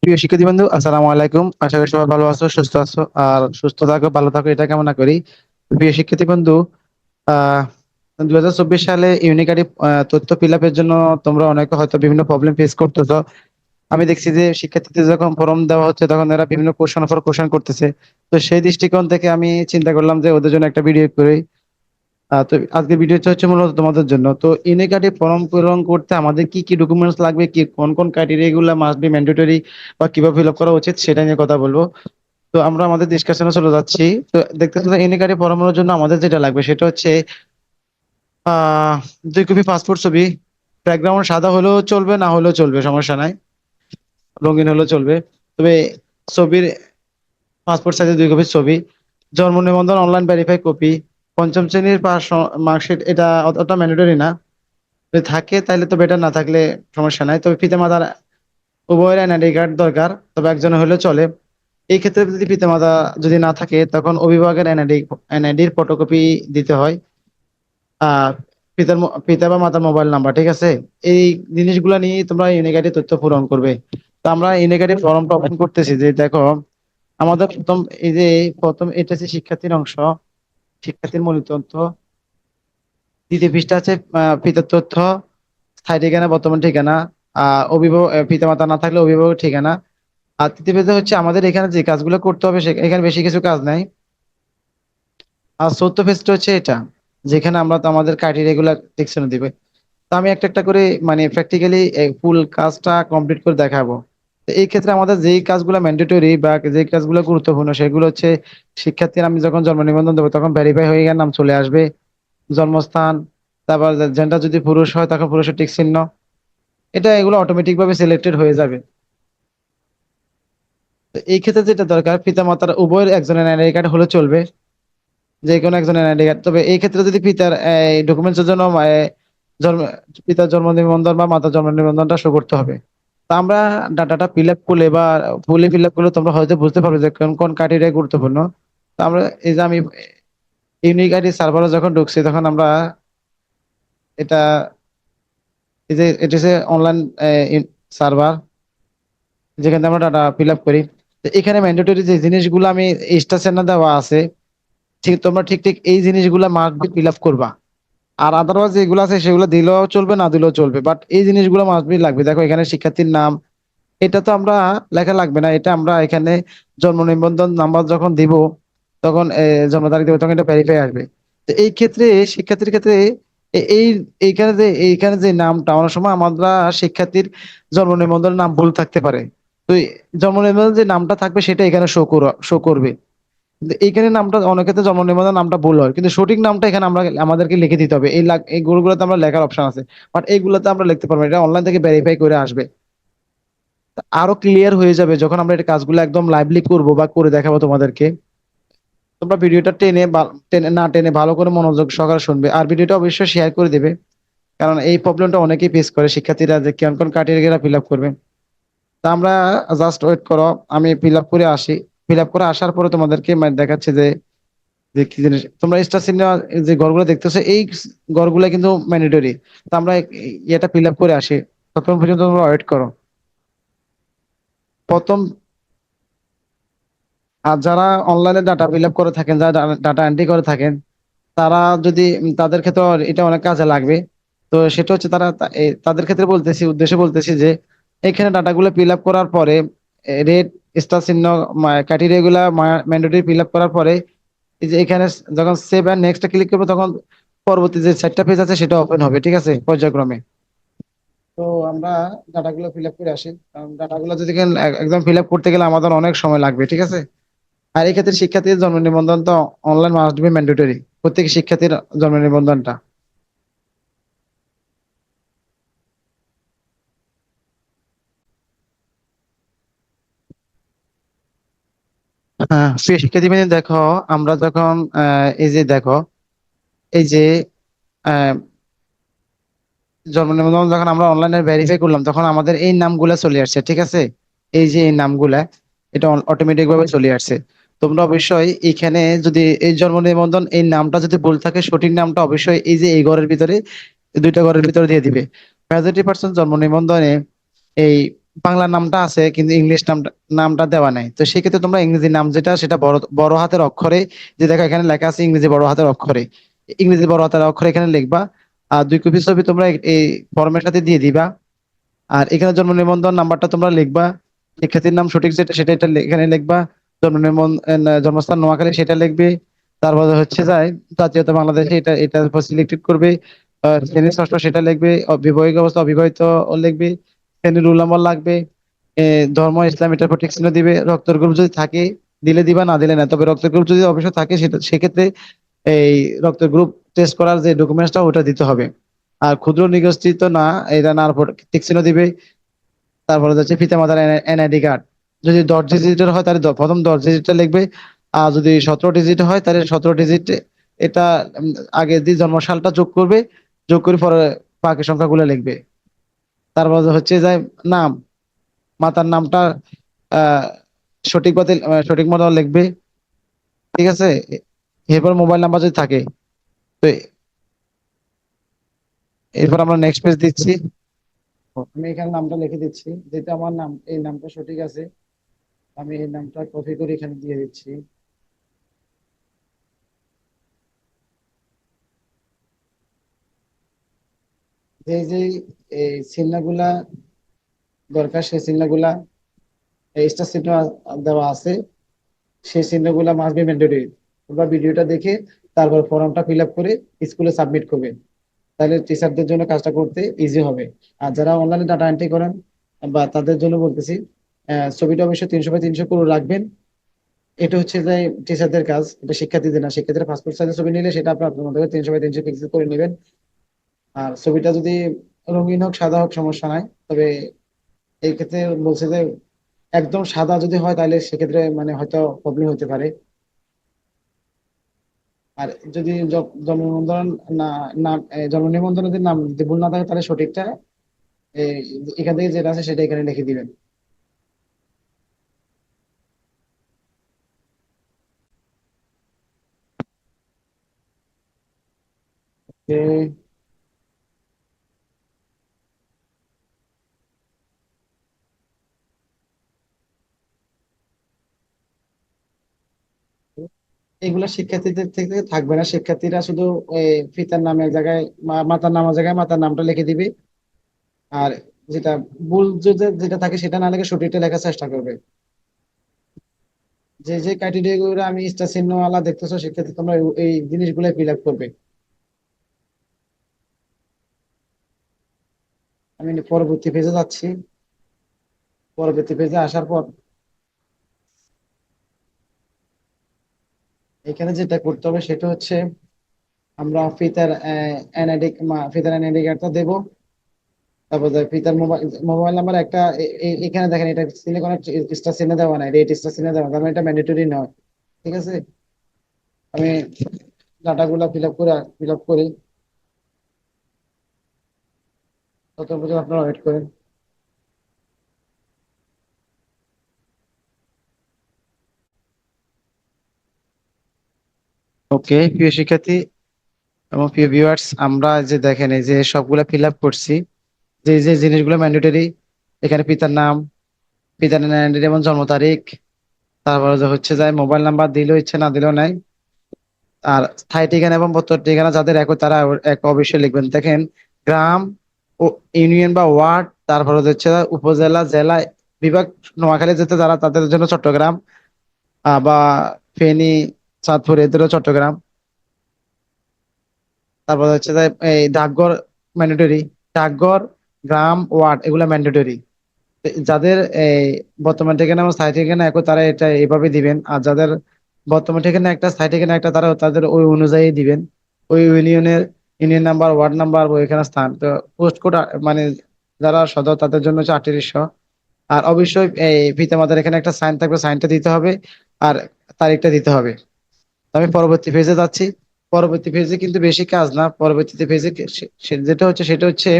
প্রিয় শিক্ষার্থী বন্ধু, আসসালামু আলাইকুম। আশা করি সবাই ভালো আছো, সুস্থ আছো। আর সুস্থ থাকো, ভালো থাকো, এটা কামনা করি। প্রিয় শিক্ষার্থী বন্ধু, আহ 2024 সালে ইউনিক আইডি তথ্য ফিল আপের জন্য তোমরা অনেকে হয়তো বিভিন্ন প্রবলেম ফেস করতেছো। আমি দেখছি যে শিক্ষার্থীদের যখন ফর্ম দেওয়া হচ্ছে তখন এরা বিভিন্ন কোশ্চেন পর কোশ্চেন করতেছে। তো সেই দৃষ্টিকোণ থেকে আমি চিন্তা করলাম যে ওদের জন্য একটা ভিডিও করি। তো আজকে ভিডিওটা হচ্ছে মূলত তোমাদের জন্য। তো ইউনিক আইডি ফর্ম পূরণ করতে আমাদের কি কি ডকুমেন্টস লাগবে, কি কোন কোন ক্রাইটেরিয়া গুলো মাস্ট বি ম্যান্ডেটরি বা কিভাবে ফিল আপ করা উচিত, সেটা নিয়ে কথা বলবো। তো আমরা আমাদের ডিসকাশনে চলে যাচ্ছি। তো দেখতেছি ইউনিক আইডি ফর্মের জন্য আমাদের যেটা লাগবে সেটা হচ্ছে আহ 2 কপি পাসপোর্ট ছবি। ব্যাকগ্রাউন্ড সাদা হলেও চলবে, না হলেও চলবে, সমস্যা নাই, রঙিন হলেও চলবে। তবে ছবির পাসপোর্ট সাইজের 2 কপি ছবি, জন্ম নিবন্ধন অনলাইন ভেরিফাই কপি, পঞ্চম শ্রেণীর পাস মার্কশিট, এটা অতটা ম্যান্ডেটরি না। যদি থাকে তাহলে তো বেটার, না থাকলে সমস্যা নাই। তবে পিতামাতার উভয়ের এনআইডি কার্ড দরকার, তবে একজনের হলেও চলে। এই ক্ষেত্রে যদি পিতামাতা যদি না থাকে তখন অভিভাবকের এনআইডির ফটোকপি দিতে হয়। আহ পিতা বা মাতার মোবাইল নাম্বার, ঠিক আছে। এই জিনিসগুলো নিয়ে তোমরা ইউনিক আইডি তথ্য পূরণ করবে। তো আমরা ইউনিক আইডি ফর্মটা ওপেন করতেছি। যে দেখো, আমাদের প্রথম এটা হচ্ছে শিক্ষার্থীর অংশ, শিক্ষার্থীর মূল তথ্য। দ্বিতীয় পৃষ্ঠা আছে পিতার তথ্য, স্থায়ী ঠিকানা, বর্তমান ঠিকানা, অভিভাবক, পিতামাতা না থাকলে অভিভাবকের ঠিকানা। আর তৃতীয় পেজে হচ্ছে আমাদের এখানে যে কাজগুলো করতে হবে, এখানে বেশি কিছু কাজ নাই। আর চতুর্থ পেজটা হচ্ছে এটা, যেখানে আমরা তো আমাদের ক্রাইটেরিয়া গুলা সেকশনে দিবে। তো আমি একটা একটা করে মানে প্র্যাকটিক্যালি ফুল কাজটা কমপ্লিট করে দেখাবো। তো এই ক্ষেত্রে আমাদের যেই কাজগুলো ম্যান্ডেটরি বা যেই কাজগুলো গুরুত্বপূর্ণ সেগুলো হচ্ছে শিক্ষার্থীর আমি যখন জন্ম নিবন্ধন দেবো তখন ভেরিফাই হয়ে গেলে নাম চলে আসবে, জন্মস্থান, তারপর জেন্ডার যদি পুরুষ হয় তখন পুরুষের টিক চিহ্ন, এটা এগুলো অটোমেটিক ভাবে সিলেক্টেড হয়ে যাবে। তো এই ক্ষেত্রে যেটা দরকার, পিতা মাতার উভয়ের একজনের এনআইডি কার্ড হলে চলবে, যে কোনো একজনের এনআইডি কার্ড। তবে এই ক্ষেত্রে যদি পিতার ডকুমেন্টস এর জন্য জন্ম পিতার জন্ম নিবন্ধন বা মাতার জন্ম নিবন্ধনটা শো করতে হবে। তা আমরা ডাটাটা ফিল আপ করলে বা ফুলি ফিল আপ করলে তোমরা হয়তো বুঝতে পারবে যে কোন কোন ক্রাইটেরিয়া গুরুত্বপূর্ণ। তো আমরা এই যে আমি ইউনিক আইডি সার্ভারে যখন ঢুকছি তখন আমরা এটা, এই যে এটা হচ্ছে অনলাইন সার্ভার, যেখানে আমরা ডাটা ফিল আপ করি। তো এখানে ম্যান্ডেটরি যে জিনিসগুলো আমি স্টার চিহ্ন দেওয়া আছে, ঠিক তোমরা ঠিক ঠিক এই জিনিসগুলো মাস্ট বি ফিল আপ করবা। আর আদারওয়াইজ যেগুলো আছে সেগুলো দিলেও চলবে, না দিলেও চলবে, বাট এই জিনিসগুলো মাস্ট বি লাগবে। দেখো এখানে শিক্ষার্থীর নাম, এটা তো আমরা লেখা লাগবে না, এটা আমরা এখানে জন্ম নিবন্ধন নাম্বার যখন দিব তখন জন্ম তারিখ দেবো তখন এটা ভেরিফাই আসবে। তো এই ক্ষেত্রে শিক্ষার্থীর ক্ষেত্রে এই এইখানে যে নামটা অনেক সময় আমরা শিক্ষার্থীর জন্ম নিবন্ধনের নাম ভুল থাকতে পারে। তো এই জন্ম নিবন্ধনের যে নামটা থাকবে সেটা এখানে শো করবে। কিন্তু এইখানে নামটা অনেক ক্ষেত্রে জন্ম নিবন্ধন নামটা ভুল হয়, কিন্তু সঠিক নামটা এখানে আমাদেরকে লিখে দিতে হবে। এই গুলোতে আমরা লেখার অপশন আছে, বাট এইগুলোতে আমরা লিখতে পারবো না, এটা অনলাইন থেকে ভেরিফাই করে আসবে। আরো ক্লিয়ার হয়ে যাবে যখন আমরা এই কাজগুলো একদম লাইভলি করবো বা করে দেখাবো তোমাদেরকে। তোমরা ভিডিওটা টেনে না টেনে ভালো করে মনোযোগ সহকারে শুনবে, আর ভিডিওটা অবশ্যই শেয়ার করে দিবে। কারণ এই প্রবলেমটা অনেকেই ফেস করে, শিক্ষার্থীরা যে কোন কোন ক্রাইটেরিয়া ফিল আপ করবে। তা আমরা জাস্ট ওয়েট করো, আমি ফিল আপ করে আসি। ফিল আপ করে আসার পরে তোমাদেরকে দেখাচ্ছে যে যে কি জিনিস তোমরা স্টার চিহ্ন যে ঘরগুলো দেখতেছো, এই ঘরগুলো কিন্তু ম্যান্ডেটরি। তো আমরা এটা ফিল আপ করে আসি, ততক্ষণ পর্যন্ত তোমরা ওয়েট করো। প্রথম, আর যারা অনলাইনে ডাটা ফিল আপ করে থাকেন, যারা ডাটা এন্ট্রি করে থাকেন, তারা যদি তাদের ক্ষেত্রে এটা অনেক কাজে লাগবে। তো সেটা হচ্ছে তাদের ক্ষেত্রে বলতেছি, উদ্দেশ্যে বলতেছি যে এখানে ডাটাগুলো ফিল আপ করার পরে রেড স্টার চিহ্ন ক্রাইটেরিয়া গুলা ম্যান্ডেটরি ফিল আপ করার পরে এই যে এখানে যখন সেভ এন্ড নেক্সট ক্লিক করবো তখন পরবর্তী যে 4টা পেজ আছে সেটা ওপেন হবে, ঠিক আছে, পর্যায়ক্রমে। তো আমরা ডাটাগুলো ফিল আপ করে আসি, কারণ ডাটাগুলো যদি একদম ফিল আপ করতে গেলে আমাদের অনেক সময় লাগবে, ঠিক আছে। আর এই ক্ষেত্রে শিক্ষার্থীর জন্ম নিবন্ধন তো অনলাইন মাস্ট বি ম্যান্ডেটরি, প্রত্যেক শিক্ষার্থীর জন্ম নিবন্ধনটা। হ্যাঁ, প্রিয় শিক্ষার্থী বৃন্দ, দেখো আমরা যখন এই যে দেখো, এই যে আহ, জন্ম নিবন্ধন যখন আমরা অনলাইনে ভেরিফাই করলাম তখন আমাদের এই নামগুলা চলে আসছে, ঠিক আছে। এই যে এই নামগুলা, এটা অটোমেটিক ভাবে চলে আসছে। তোমরা অবশ্যই এখানে যদি এই জন্ম নিবন্ধন এই নামটা যদি ভুল থাকে, সঠিক নামটা অবশ্যই এই যে এই ঘরের ভিতরে, 2টা ঘরের ভিতরে দিয়ে দিবে। মেজরিটি পার্সন জন্ম নিবন্ধনে এই বাংলা নামটা আছে কিন্তু ইংলিশ নামটা নামটা দেওয়া নাই। তো সেক্ষেত্রে তোমরা ইংরেজি নাম যেটা সেটা বড় বড় হাতের অক্ষরে, যে দেখো এখানে লেখা আছে ইংরেজি বড় হাতের অক্ষরে, ইংরেজি বড় হাতের অক্ষরে এখানে লিখবা। আর 2 কপি ছবি তোমরা এই ফর্মের সাথে দিয়ে দিবা। আর এখানে জন্ম নিবন্ধন নাম্বারটা তোমরা লিখবা। শিক্ষার্থীর নাম সঠিক যেটা সেটা এখানে লিখবা। জন্ম নিবন্ধন জন্মস্থান নোয়াখালী সেটা লিখবে। তারপরে হচ্ছে যায় জাতীয়তা বাংলাদেশে, এটা এটা সিলেক্টেড করবে। শ্রেণী ষষ্ঠ সেটা লিখবে। বিবাহিত অবস্থা অবিবাহিত লিখবে। শ্রেণীর রোল নাম্বার লাগবে। ধর্ম ইসলাম এটার প্রতীক চিহ্ন দিবে। রক্তের গ্রুপ যদি থাকে দিলে দিবা, না দিলে না। তবে রক্তের গ্রুপ যদি অবশ্যই থাকে সেটা সেক্ষেত্রে এই রক্তের গ্রুপ টেস্ট করার যে ডকুমেন্টসটা ওটা দিতে হবে। আর ক্ষুদ্র নিগোষ্ঠী না, এটা না প্রতীক চিহ্ন দিবে। তারপরে হচ্ছে পিতামাতার এনআইডি কার্ড। যদি 10 ডিজিটের হয় তাহলে প্রথম 10 ডিজিটটা লিখবে। আর যদি 17 ডিজিট হয় তাহলে 17 ডিজিট এটা আগে দিয়ে জন্ম সালটা যোগ করবে। যোগ করে পরে বাকি সংখ্যাগুলো লিখবে। তারপর হচ্ছে যে নাম, মাতার নামটা আহ সঠিক পথে সঠিক মতো লিখবে। ঠিক আছে। এরপর মোবাইল নাম্বার যদি থাকে, তো এরপর আমরা নেক্সট পেজ দিচ্ছি। আমি এখানে নামটা লিখে দিচ্ছি, যেটা আমার নাম এই নামটা সঠিক আছে। আমি এই নামটা কপি করে এখানে দিয়ে দিচ্ছি। যে যে এই চিহ্নগুলা দরকার, সেই চিহ্নগুলা স্টার চিহ্ন দেওয়া আছে, সেই চিহ্নগুলা মাস্ট বি ম্যান্ডেটরি। তোমরা ভিডিওটা দেখে তারপর ফর্মটা ফিল আপ করে স্কুলে সাবমিট করবে। তাহলে টিচারদের জন্য কাজটা করতে ইজি হবে। আর যারা অনলাইনে ডাটা এন্ট্রি করেন বা তাদের জন্য বলতেছি, ছবিটা অবশ্যই 300 বাই 300 করে রাখবেন। এটা হচ্ছে যে টিচারদের কাজ, এটা শিক্ষার্থীদের না। শিক্ষার্থীরা পাসপোর্ট সাইজের ছবি নিলে সেটা আপনার আপনার মধ্যে 300 বাই 300 পিক্সেল করে নেবেন। আর ছবিটা যদি রঙিন হোক সাদা হোক সমস্যা নাই। তবে এই ক্ষেত্রে বলছে যে একদম সাদা যদি হয় তাহলে সেক্ষেত্রে মানে হয়তো প্রবলেম হতে পারে। আর যদি জন্ম নিবন্ধন না নাম জন্ম নিবন্ধনে যদি নাম যদি ভুল না থাকে তাহলে সঠিকটা এই এখান থেকে যেটা আছে সেটা এখানে লিখে দিবেন। এ, এগুলা শিক্ষার্থীদের থেকে থাকবে না। শিক্ষার্থীরা শুধু পিতার নামের জায়গায় মাতার নামের জায়গায় মাতার নামটা লিখে দিবে। আর যেটা ভুল যদি যেটা থাকে সেটা না লিখে সঠিকটা লেখার চেষ্টা করবে। যে যে ক্রাইটেরিয়া গুলো আমি স্টার চিহ্ন আলা দেখতেছো, সেক্ষেত্রে তোমরা এই জিনিসগুলো ফিল আপ করবে। আমি পরবর্তী পেজে যাচ্ছি। পরবর্তী পেজে আসার পর এখানে যেটা করতে হবে সেটা হচ্ছে আমরা ফিতার এনআইডি কার্ডটা দেবো। তারপর পিতার মোবাইল মোবাইল নাম্বার একটা এখানে দেখেন এটা চিহ্নে কোনো স্টার চিহ্ন দেওয়া নাই, রেড স্টার চিহ্ন দেওয়া, তার মানে এটা ম্যান্ডেটরি নয়। ঠিক আছে। আমি ডাটাগুলো ফিল আপ করি, তত পর্যন্ত আপনারা ওয়েট করেন। ওকে প্রিয় শিক্ষার্থী এবং প্রিয় ভিউয়ার্স, আমরা যে দেখেন এই যে সবগুলা ফিল আপ করছি। যে যে জিনিসগুলো ম্যান্ডেটরি, এখানে পিতার নাম, পিতার নাম এবং জন্ম তারিখ, তারপরে যে হচ্ছে যায় মোবাইল নাম্বার দিলেও ইচ্ছে না দিলেও নাই। আর স্থায়ী ঠিকানা এবং বর্তমান ঠিকানা যাদের একই তারা এক অবশ্যই লিখবেন। দেখেন গ্রাম ও ইউনিয়ন বা ওয়ার্ড, তারপরে হচ্ছে উপজেলা জেলা বিভাগ, নোয়াখালী যেতে যারা তাদের জন্য চট্টগ্রাম, বা ফেনী চাঁদপুর এদেরও চট্টগ্রাম। তারপর হচ্ছে যে এই ডাকঘর ম্যান্ডেটরি, ডাকঘর গ্রাম ওয়ার্ড এগুলা ম্যান্ডেটরি। যাদের এই বর্তমান ঠিকানা এবং স্থায়ী ঠিকানা একই তারা এটা এইভাবে দিবেন। আর যাদের বর্তমান ঠিকানা একটা স্থায়ী ঠিকানা একটা, তারা তাদের ওই অনুযায়ী দিবেন। ওই ইউনিয়নের ইউনিয়ন নাম্বার ওয়ার্ড নাম্বার ওইখানে স্থান তো পোস্ট কোড, মানে যারা সদর তাদের জন্য হচ্ছে 3800। আর অবশ্যই এই পিতামাতার এখানে একটা সাইন থাকবে, সাইনটা দিতে হবে। আর তারিখটা দিতে হবে। তো আমি পরবর্তী পেজে যাচ্ছি। পরবর্তী পেজে কিন্তু বেশি কাজ না। পরবর্তীতে পেজে যেটা হচ্ছে সেটা হচ্ছে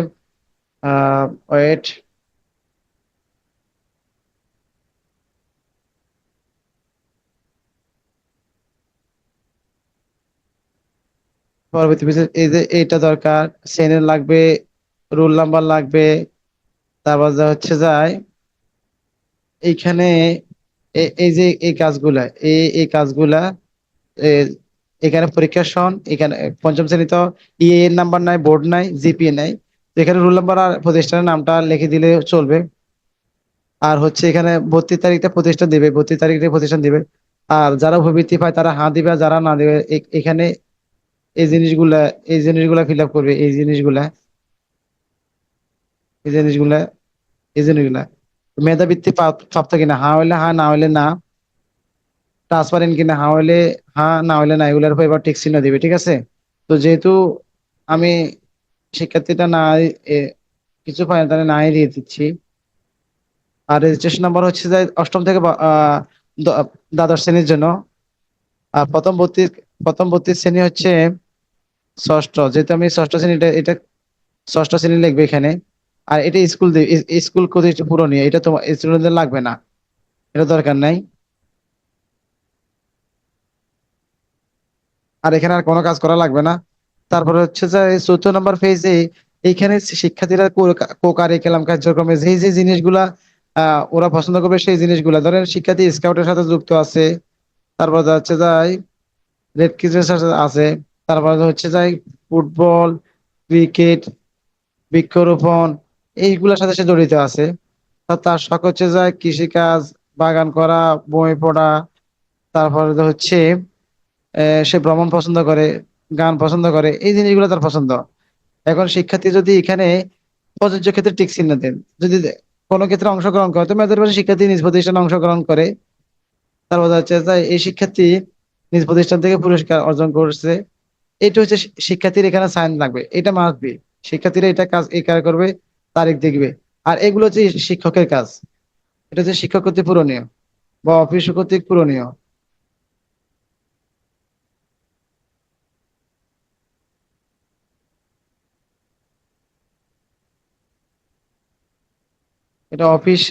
ওয়েট, পরবর্তী পেজে এই যে এইটা দরকার, সেনের লাগবে, রোল নাম্বার লাগবে। তারপর যা হচ্ছে যায় এইখানে এই যে এই কাজগুলা, এই কাজগুলা এ, এখানে পরীক্ষার সন, এখানে পঞ্চম শ্রেণী তো ইএ এর নাম্বার নাই, বোর্ড নাই, জিপিএ নাই। তো এখানে রোল নাম্বার আর প্রতিষ্ঠানের নামটা লিখে দিলে চলবে। আর হচ্ছে এখানে ভর্তি তারিখটা প্রতিষ্ঠান দিবে, ভর্তি তারিখটা প্রতিষ্ঠান দিবে। আর যারা ভর্তি পায় তারা হ্যাঁ দিবে, আর যারা না দিবে এখানে এই জিনিসগুলা, এই জিনিসগুলা ফিল আপ করবে, এই জিনিসগুলা, এই জিনিসগুলা মেধাবৃত্তি প্রাপ্ত কিনা, হ্যাঁ হইলে হ্যাঁ, না হইলে না। ট্রান্সপারেন্ট কিনা, হ্যাঁ হইলে হ্যাঁ, না হইলে না। এগুলোর উপর এবার টিক চিহ্ন দিবে, ঠিক আছে? তো যেহেতু আমি শিক্ষার্থীটা না এ, কিছু পাই না, তাহলে নাই দিয়ে দিচ্ছি। আর রেজিস্ট্রেশন নাম্বার হচ্ছে যে অষ্টম থেকে দ- দ্বাদশ শ্রেণীর জন্য। আর প্রথম ভর্তির শ্রেণী হচ্ছে ষষ্ঠ, যেহেতু আমি ষষ্ঠ শ্রেণী, এটা ষষ্ঠ শ্রেণী লিখবে এখানে। আর এটা স্কুল কোথায় পুরো নিয়ে, এটা তোমার স্টুডেন্টদের লাগবে না, এটা দরকার নাই। আর এখানে আর কোনো কাজ করা লাগবে না। তারপরে হচ্ছে যে এই 4 নম্বর পেজে এইখানে শিক্ষার্থীরা কো কারিকুলাম কার্যক্রমে যে যে জিনিসগুলা ওরা পছন্দ করবে, সেই জিনিসগুলা ধরেন শিক্ষার্থী স্কাউটের সাথে যুক্ত আছে, তারপর হচ্ছে যাই রেড ক্রিসেন্টের সাথে আছে, তারপর হচ্ছে যাই ফুটবল, ক্রিকেট, বৃক্ষরোপণ, এইগুলোর সাথে সে জড়িত আছে। তার শখ হচ্ছে যায় কৃষিকাজ, বাগান করা, বই পড়া, তারপরে হচ্ছে সে ভ্রমণ পছন্দ করে, গান পছন্দ করে, এই জিনিসগুলো তার পছন্দ। এখন শিক্ষার্থী যদি এখানে প্রযোজ্য ক্ষেত্রে টিক চিহ্ন দেন, যদি কোনো ক্ষেত্রে অংশগ্রহণ করে, তো মেধার পাশে শিক্ষার্থী নিজ প্রতিষ্ঠানে অংশগ্রহণ করে, তারপর হচ্ছে যে এই শিক্ষার্থী নিজ প্রতিষ্ঠান থেকে পুরস্কার অর্জন করছে, এটা হচ্ছে শিক্ষার্থীর এখানে সাইন লাগবে, এটা মাস্ট বি। শিক্ষার্থীরা এটা কাজ এই কাজ করবে, তারিখ দেখবে। আর এগুলো হচ্ছে শিক্ষকের কাজ, এটা হচ্ছে শিক্ষক কর্তৃক পূরণীয় বা অফিস কর্তৃক পূরণীয়। এটা অফিস,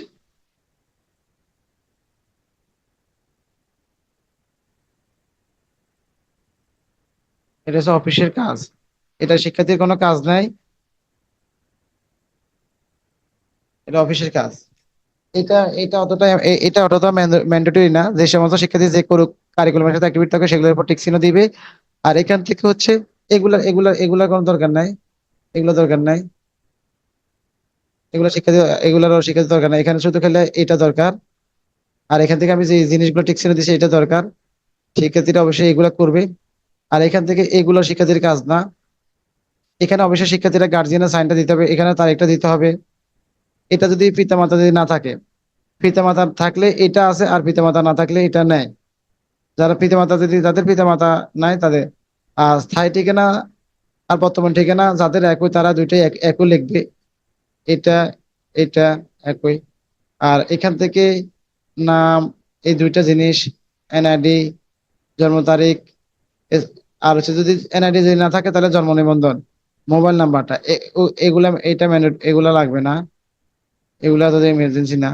এটা হচ্ছে অফিসের কাজ, এটা শিক্ষার্থীর কোনো কাজ নাই, এটা অফিসের কাজ। এটা এটা অতটা এটা অতটা ম্যান্ডেটরি না, যে সমস্ত শিক্ষার্থী যে করুক কারিকুলামের সাথে অ্যাক্টিভিটি থাকে সেগুলোর উপর টিক চিহ্ন দিবে। আর এখান থেকে হচ্ছে এগুলার কোনো দরকার নাই, এগুলো দরকার নাই, এগুলো শিক্ষার্থী, এগুলোর শিক্ষার্থী দরকার নাই, এখানে শুধু খেলে এটা দরকার। আর এখান থেকে আমি যে জিনিসগুলো টিক চিহ্ন দিচ্ছি এটা দরকার, শিক্ষার্থীরা অবশ্যই এগুলা করবে। আর এখান থেকে এগুলো শিক্ষার্থীর কাজ না। এখানে অবশ্যই শিক্ষার্থীরা গার্জিয়ানের সাইনটা দিতে হবে, এখানে তারিখটা দিতে হবে। এটা যদি পিতামাতা যদি না থাকে, পিতামাতা থাকলে এটা আছে, আর পিতামাতা না থাকলে এটা নেয়। যারা পিতামাতা, যদি যাদের পিতামাতা নাই তাদের স্থায়ী ঠিকানা আর বর্তমান ঠিকানা যাদের একই, তারা দুইটাই একই লিখবে। এটা এটা একই। আর এখান থেকে নাম, এই দুইটা জিনিস, এনআইডি, জন্ম তারিখ, এ- আর হচ্ছে যদি এনআইডি যদি না থাকে তাহলে জন্ম নিবন্ধন, মোবাইল নাম্বারটা, এগুলা এটা এগুলা লাগবে না, এগুলা যদি ইমার্জেন্সি না।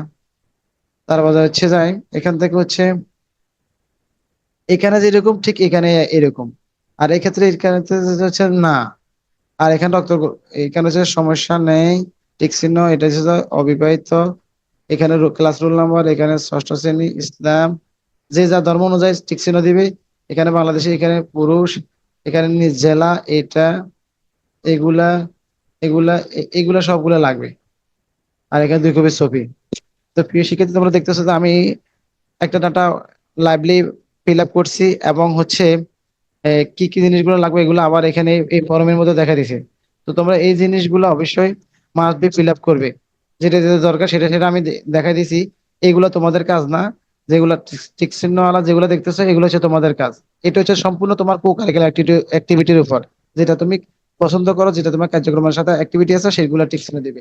তারপর হচ্ছে যায় এখান থেকে হচ্ছে এখানে যেরকম ঠিক এখানে এরকম। আর এক্ষেত্রে এখানে হচ্ছে না। আর এখানে এখানে হচ্ছে সমস্যা নেই, টিক চিহ্ন, এটা হচ্ছে যে অবিবাহিত। এখানে ক্লাস রোল নাম্বার, এখানে ষষ্ঠ শ্রেণী, ইসলাম, যে যা ধর্ম অনুযায়ী টিক চিহ্ন দিবে। এখানে বাংলাদেশে, এখানে পুরুষ, এখানে নিজ জেলা, এটা, এগুলা, এগুলা সবগুলা লাগবে। আর এখানে 2 কপি ছবি। তো প্রিয় শিক্ষার্থী, তোমরা দেখতেছো যে আমি একটা ডাটা লাইভলি ফিল আপ করছি, এবং হচ্ছে কি কি জিনিসগুলো লাগবে এগুলো আবার এখানে এই ফর্মের মধ্যে দেখা দিছে। তো তোমরা এই জিনিসগুলো অবশ্যই মাস্ট বি ফিল আপ করবে, যেটা যেটা দরকার সেটা সেটা আমি দেখাই দিছি। এগুলো তোমাদের কাজ না, যেগুলো টিক চিহ্নওয়ালা যেগুলো দেখতেছো এগুলো হচ্ছে তোমাদের কাজ। এটা হচ্ছে সম্পূর্ণ তোমার কো কারিকুলার অ্যাক্টিভিটির উপর, যেটা তুমি পছন্দ করো, যেটা তোমার কার্যক্রমের সাথে অ্যাক্টিভিটি আছে সেগুলো টিক চিহ্ন দিবে।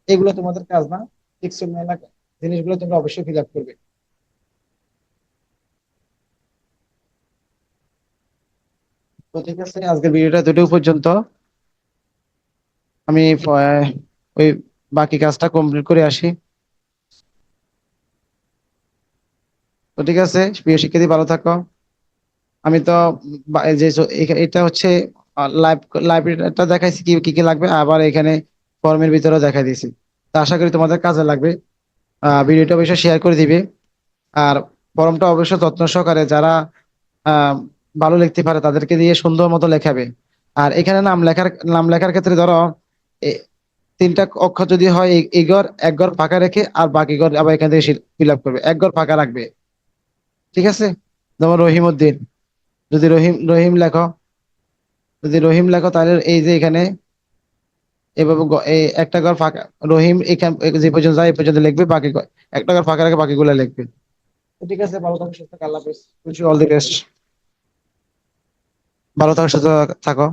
এগুলো তোমাদের কাজ না, টিক চিহ্নওয়ালা জিনিসগুলো তোমরা অবশ্যই ফিল আপ করবে। তো ঠিক আছে, আজকের ভিডিওটা দুটো পর্যন্ত। আমি ওই বাকি কাজটা কমপ্লিট করে আসি। তো ঠিক আছে, প্রিয় শিক্ষার্থী, ভালো থাকো। আমি তো এই যে এটা হচ্ছে লাইভ, লাইব্রেরিটা দেখাইছি কি কি কি লাগবে, আবার এখানে ফর্মের ভিতরেও দেখাই দিয়েছি। তো আশা করি তোমাদের কাজে লাগবে। ভিডিওটা অবশ্যই শেয়ার করে দিবে। আর ফর্মটা অবশ্যই যত্ন সহকারে যারা আহ ভালো লিখতে পারে তাদেরকে দিয়ে সুন্দর মতো লেখাবে। আর এখানে নাম লেখার ক্ষেত্রে ধরো এ- তিনটা অক্ষর যদি হয় এই ঘর এক ঘর ফাঁকা রেখে আর বাকি ঘর আবার এখান থেকে ফিল আপ করবে, এক ঘর ফাঁকা রাখবে। ঠিক আছে? যেমন রহিম উদ্দিন, যদি রহিম রহিম লেখো, যদি রহিম লেখো তাহলে এই যে এখানে এভাবে এই একটা ঘর ফাঁকা, রহিম এখান যে পর্যন্ত যায় এই পর্যন্ত লিখবে, বাকি একটা ঘর ফাঁকা রেখে বাকিগুলো লিখবে। তো ঠিক আছে, ভালো থাকো, সুস্থ থাকো, আল্লাহ হাফেজ, wish you all the best. ভালো থাকো, সুস্থ থাকো।